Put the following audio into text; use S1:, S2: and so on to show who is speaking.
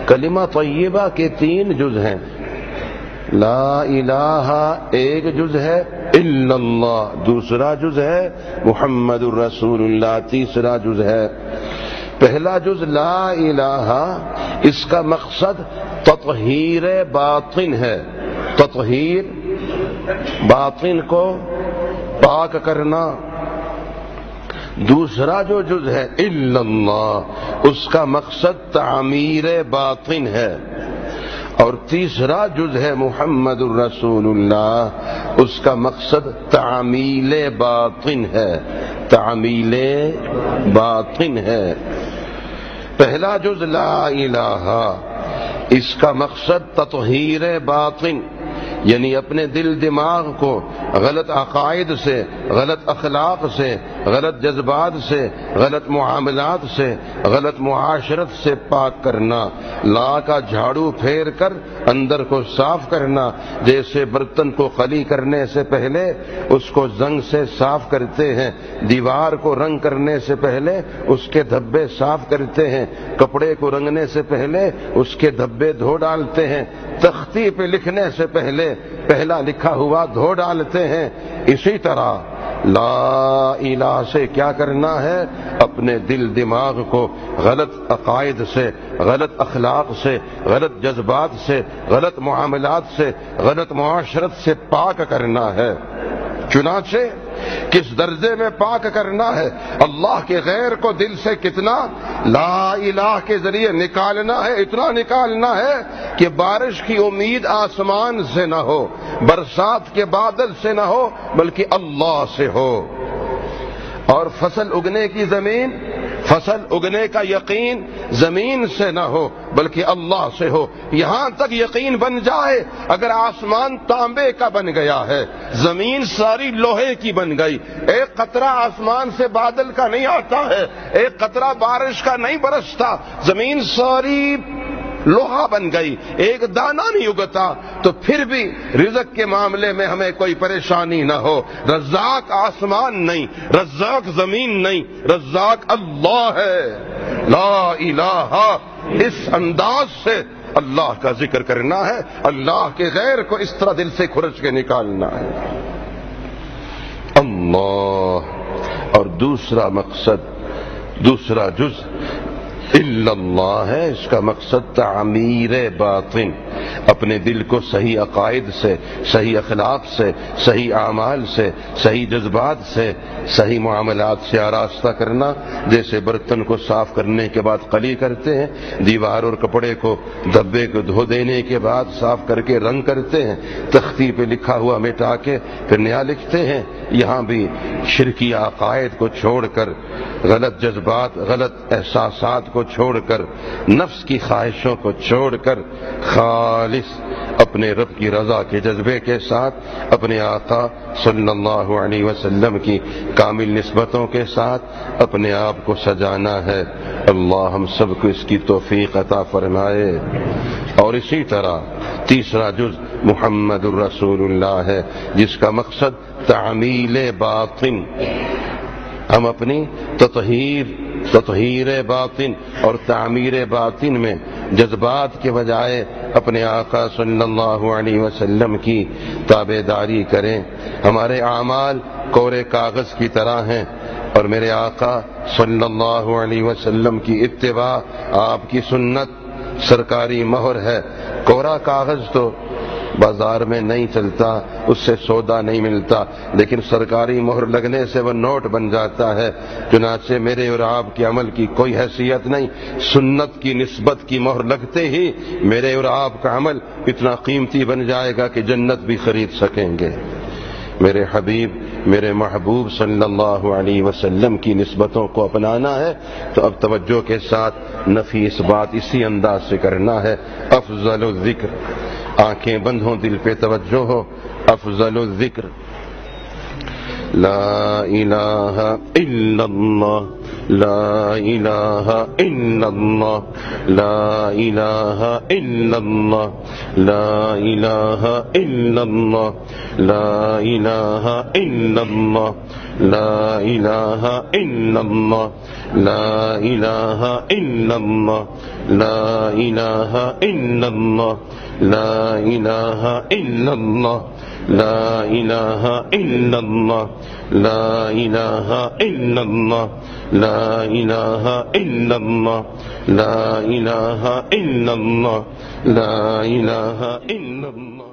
S1: کلمہ طیبہ کے 3 جز ہیں. لا الہ ایک جز ہے، الا اللہ دوسرا جز ہے، محمد الرسول اللہ تیسرا جز ہے. پہلا جز لا الہ، اس کا مقصد تطہیر باطن ہے، تطہیر باطن کو پاک کرنا. دوسرا جو جز ہے الا اللہ، اس کا مقصد تعمیر باطن ہے. اور تیسرا جز ہے محمد الرسول اللہ، اس کا مقصد تعمیل باطن ہے، تعمیل باطن ہے. پہلا جز لا الہ، اس کا مقصد تطہیر باطن، یعنی اپنے دل دماغ کو غلط عقائد سے، غلط اخلاق سے، غلط جذبات سے، غلط معاملات سے، غلط معاشرت سے پاک کرنا. لا کا جھاڑو پھیر کر اندر کو صاف کرنا، جیسے برتن کو خلی کرنے سے پہلے اس کو زنگ سے صاف کرتے ہیں، دیوار کو رنگ کرنے سے پہلے اس کے دھبے صاف کرتے ہیں، کپڑے کو رنگنے سے پہلے اس کے دھبے دھو ڈالتے ہیں، تختی پہ لکھنے سے پہلے پہلا لکھا ہوا دھو ڈالتے ہیں. اسی طرح لا الہ سے کیا کرنا ہے؟ اپنے دل دماغ کو غلط عقائد سے، غلط اخلاق سے، غلط جذبات سے، غلط معاملات سے، غلط معاشرت سے پاک کرنا ہے. چنانچہ کس درجے میں پاک کرنا ہے؟ اللہ کے غیر کو دل سے کتنا لا الہ کے ذریعے نکالنا ہے، اتنا نکالنا ہے کہ بارش کی امید آسمان سے نہ ہو، برسات کے بادل سے نہ ہو، بلکہ اللہ سے ہو. اور فصل اگنے کی زمین، فصل اگنے کا یقین زمین سے نہ ہو بلکہ اللہ سے ہو. یہاں تک یقین بن جائے اگر آسمان تانبے کا بن گیا ہے، زمین ساری لوہے کی بن گئی، ایک قطرہ آسمان سے بادل کا نہیں آتا ہے، ایک قطرہ بارش کا نہیں برستا، زمین ساری لوہا بن گئی، ایک دانہ نہیں اگتا، تو پھر بھی رزق کے معاملے میں ہمیں کوئی پریشانی نہ ہو. رزاق آسمان نہیں، رزاق زمین نہیں، رزاق اللہ ہے. لا الہ، اس انداز سے اللہ کا ذکر کرنا ہے، اللہ کے غیر کو اس طرح دل سے کھرچ کے نکالنا ہے. اللہ. اور دوسرا مقصد، دوسرا جز الا اللہ ہے، اس کا مقصد تعمیر باطن، اپنے دل کو صحیح عقائد سے، صحیح اخلاق سے، صحیح اعمال سے، صحیح جذبات سے، صحیح معاملات سے آراستہ کرنا. جیسے برتن کو صاف کرنے کے بعد قلی کرتے ہیں، دیوار اور کپڑے کو دھبے کو دھو دینے کے بعد صاف کر کے رنگ کرتے ہیں، تختی پہ لکھا ہوا مٹا کے پھر نیا لکھتے ہیں. یہاں بھی شرکی عقائد کو چھوڑ کر، غلط جذبات، غلط احساسات کو چھوڑ کر، نفس کی خواہشوں کو چھوڑ کر، خالص اپنے رب کی رضا کے جذبے کے ساتھ، اپنے آقا صلی اللہ علیہ وسلم کی کامل نسبتوں کے ساتھ اپنے آپ کو سجانا ہے. اللہ ہم سب کو اس کی توفیق عطا فرمائے. اور اسی طرح تیسرا جز محمد الرسول اللہ ہے، جس کا مقصد تعمیل باطن، ہم اپنی تطہیر باطن اور تعمیر باطن میں جذبات کے بجائے اپنے آقا صلی اللہ علیہ وسلم کی تابعداری کریں. ہمارے اعمال کورے کاغذ کی طرح ہیں اور میرے آقا صلی اللہ علیہ وسلم کی اتباع، آپ کی سنت سرکاری مہر ہے. کورا کاغذ تو بازار میں نہیں چلتا، اس سے سودا نہیں ملتا، لیکن سرکاری مہر لگنے سے وہ نوٹ بن جاتا ہے. چنانچہ میرے اور آپ کے عمل کی کوئی حیثیت نہیں، سنت کی نسبت کی مہر لگتے ہی میرے اور آپ کا عمل اتنا قیمتی بن جائے گا کہ جنت بھی خرید سکیں گے. میرے حبیب، میرے محبوب صلی اللہ علیہ وسلم کی نسبتوں کو اپنانا ہے تو اب توجہ کے ساتھ نفی اس بات اسی انداز سے کرنا ہے. افضل الذکر، آنکھیں بند ہوں، دل پہ توجہ ہو. افضل الذکر لا الہ الا اللہ لا إله إلا الله لا إله إلا الله لا إله إلا الله لا إله إلا الله لا إله إلا الله لا إله إلا الله لا إله إلا الله لا إله إلا الله لا إله إلا الله لا إله إلا الله لا إله إلا الله لا إله إلا الله لا إله إلا الله